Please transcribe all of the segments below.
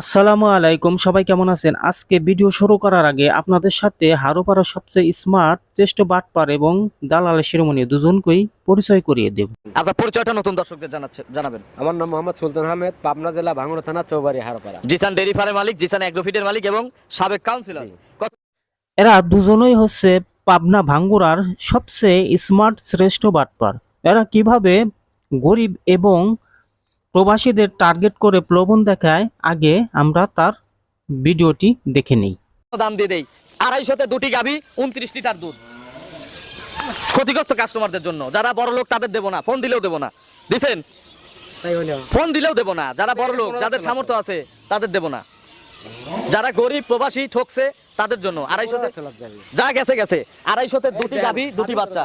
আসসালামু আলাইকুম, সবাই কেমন আছেন? আজকে ভিডিও শুরু করার আগে আপনাদের সাথে হারোপাড়ার সবচেয়ে স্মার্ট, শ্রেষ্ঠ বাটপার এবং দালাল শিরোমণি দুজনকেই পরিচয় করিয়ে দেব। আপনার পরিচয়টা নতুন দর্শকদের জানাবেন। আমার নাম মোহাম্মদ সুলতান আহমেদ, পাবনা জেলা ভাঙ্গুড়া থানা চৌবাড়ি হারোপাড়া। জিসান ডেইরি ফার্মের মালিক, জিসান এগ্রোফিডের মালিক এবং সাবেক কাউন্সিলর। এরা দুজনই হচ্ছে পাবনা ভাঙ্গুড়ার সবচেয়ে স্মার্ট, শ্রেষ্ঠ বাটপার। এরা কিভাবে গরিব এবং প্রবাসীদের টার্গেট করে প্রলোভন দেখায়, আগে আমরা তার ভিডিওটি দেখে নিই। দাম দিয়ে দেই 250-তে দুটি গাভী, 29 লিটার দুধ। ক্ষতিগ্রস্ত কাস্টমারদের জন্য, যারা বড় লোক তাদের দেব না, ফোন দিলেও দেব না। দিছেন? ফোন দিলেও দেব না। যারা বড় লোক, যাদের সামর্থ্য আছে তাদের দেব না। যারা গরিব প্রবাসী ঠকছে তাদের জন্য 250-তে যা গেছে 250-তে দুটি গাভী, দুটি বাচ্চা।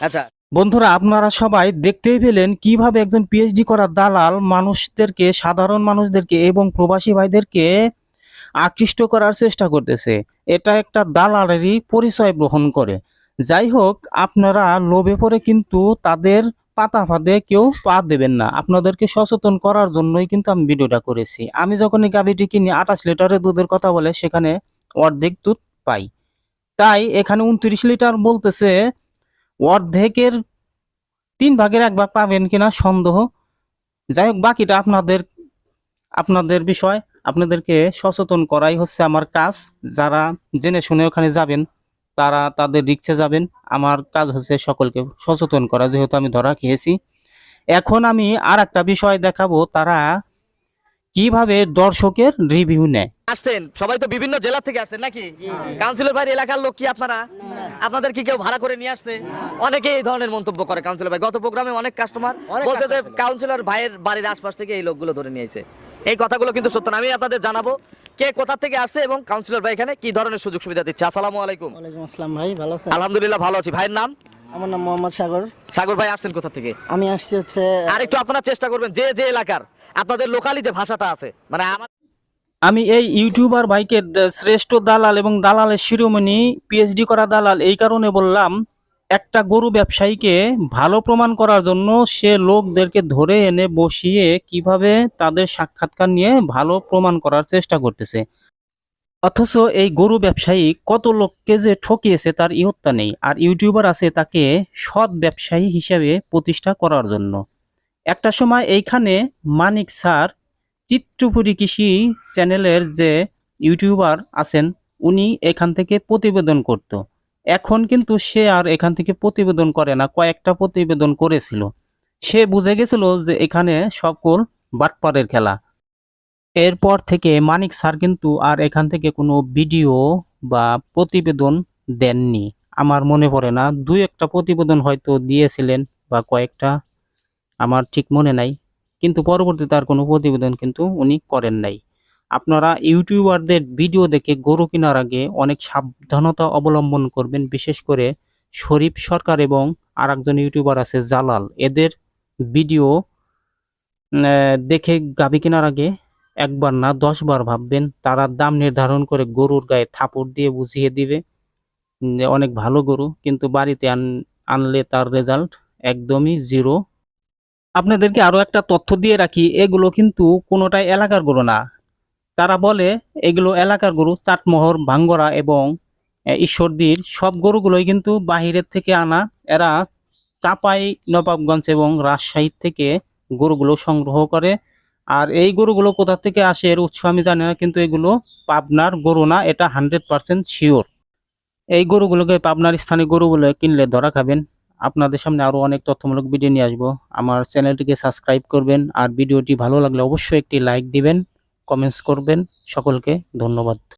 আচ্ছা বন্ধুরা, আপনারা সবাই দেখতেই পেলেন কিভাবে একজন পিএইচডি করা দালাল মানুষদেরকে, সাধারণ মানুষদেরকে এবং প্রবাসী ভাইদেরকে আকৃষ্ট করার চেষ্টা করতেছে। এটা একটা দালালেরই পরিচয় গ্রহণ করে। যাই হোক, আপনারা লোভে পড়ে কিন্তু তাদের পাতা ফাঁদে কেউ পা দেবেন না। আপনাদেরকে সচেতন করার জন্যই কিন্তু আমি ভিডিওটা করেছি। আমি যখন এই গাভীটি কিনি 28 লিটারের দুধের কথা বলে, সেখানে অর্ধেক দুধ পাই। তাই এখানে 29 লিটার বলতেছে, অর্ধেকের 3 ভাগের 1 ভাগ পাবেন কিনা সন্দেহ। যাই হোক, বাকিটা আপনাদের বিষয়। আপনাদেরকে সচেতন করাই হচ্ছে আমার কাজ। যারা জেনে শুনে ওখানে যাবেন তারা তাদের রিক্সে যাবেন। আমার কাজ হচ্ছে সকলকে সচেতন করা, যেহেতু আমি ধরা খেয়েছি। এখন আমি আর একটা বিষয় দেখাবো, তারা কিভাবে দর্শকের রিভিউ নেয়। আসছেন সবাই তো বিভিন্ন জেলা থেকে আসছেন নাকি? কাউন্সিলর ভাই এলাকার লোক কি আপনারা? আপনাদের কি কেউ ভাড়া করে নিয়ে আসছে? অনেকে এই ধরনের মন্তব্য করে। কাউন্সিলর ভাই, গত প্রোগ্রামে অনেক কাস্টমার বলছে যে কাউন্সিলর ভাইয়ের বাড়ির আশপাশ থেকে এই লোকগুলো ধরে নিয়ে আসছে। এই কথাগুলো কিন্তু সত্য না। আমি আপনাদের জানাবো কে কোথা থেকে আসছে এবং কাউন্সিলর ভাই এখানে কি ধরনের সুযোগ সুবিধা দিচ্ছে। আসসালামু আলাইকুম। ওয়ালাইকুম আসসালাম ভাই, ভালো আছেন? আলহামদুলিল্লাহ ভালো আছি। ভাইয়ের নাম? আমার নাম মোহাম্মদ সাগর। সাগর ভাই, আসছেন কোথা থেকে? আমি আসছি হচ্ছে আর একটু আপনারা চেষ্টা করবেন যে যে এলাকার আপনাদের লোকালি যে ভাষাটা আছে, মানে আমার আমি এই ইউটিউবার ভাইকে শ্রেষ্ঠ দালাল এবং দালালের শিরোমণি, পিএইচডি করা দালাল এই কারণে বললাম, একটা গরু ব্যবসায়ীকে ভালো প্রমাণ করার জন্য সে লোকদেরকে ধরে এনে বসিয়ে কিভাবে তাদের সাক্ষাৎকার নিয়ে ভালো প্রমাণ করার চেষ্টা করতেছে। অথচ এই গরু ব্যবসায়ী কত লোককে যে ঠকিয়েছে তার ইয়ত্তা নেই। আর ইউটিউবার আছে তাকে সৎ ব্যবসায়ী হিসেবে প্রতিষ্ঠা করার জন্য। একটা সময় এইখানে মানিক স্যার, চিত্রপুরী কৃষি চ্যানেলের যে ইউটিউবার আছেন, উনি এখান থেকে প্রতিবেদন করত। এখন কিন্তু সে আর এখান থেকে প্রতিবেদন করে না। কয়েকটা প্রতিবেদন করেছিল। সে বুঝে গেছিল যে এখানে সকল বাটপারের খেলা। এরপর থেকে মানিক স্যার কিন্তু আর এখান থেকে কোনো ভিডিও বা প্রতিবেদন দেননি। আমার মনে পড়ে না, 2-1টা প্রতিবেদন হয়তো দিয়েছিলেন বা কয়েকটা, আমার ঠিক মনে নাই। কিন্তু পরবর্তীতে আর কোনো প্রতিবেদন কিন্তু উনি করেন নাই। আপনারা ইউটিউবারদের ভিডিও দেখে গরু কেনার আগে অনেক সাবধানতা অবলম্বন করবেন। বিশেষ করে শরীফ সরকার এবং আরেকজন ইউটিউবার আছে জালাল, এদের ভিডিও দেখে গাভী কেনার আগে একবার না 10 বার ভাববেন। তারা দাম নির্ধারণ করে গরুর গায়ে থাপড় দিয়ে বুঝিয়ে দিবে যে অনেক ভালো গরু, কিন্তু বাড়িতে আনলে তার রেজাল্ট একদমই জিরো। আপনাদেরকে আরো একটা তথ্য দিয়ে রাখি, এগুলো কিন্তু কোনোটাই এলাকার গরু না। তারা বলে এগুলো এলাকার গরু। চাটমোহর, ভাঙ্গরা এবং ঈশ্বরদীর সব গরুগুলোই কিন্তু বাহিরের থেকে আনা। এরা চাপাই নবাবগঞ্জ এবং রাজশাহী থেকে গরুগুলো সংগ্রহ করে। আর এই গরুগুলো কোথা থেকে আসে এর উৎস আমি জানি না, কিন্তু এগুলো পাবনার গরু না, এটা 100% শিওর। এই গরুগুলোকে পাবনার স্থানীয় গরুগুলো কিনলে ধরা খাবেন। আপনাদের সামনে আরো অনেক তথ্যমূলক ভিডিও নিয়ে আসবো। আমার চ্যানেলটিকে সাবস্ক্রাইব করবেন, আর ভিডিওটি ভালো লাগলে অবশ্যই একটি লাইক দিবেন, কমেন্টস করবেন। সকলকে ধন্যবাদ।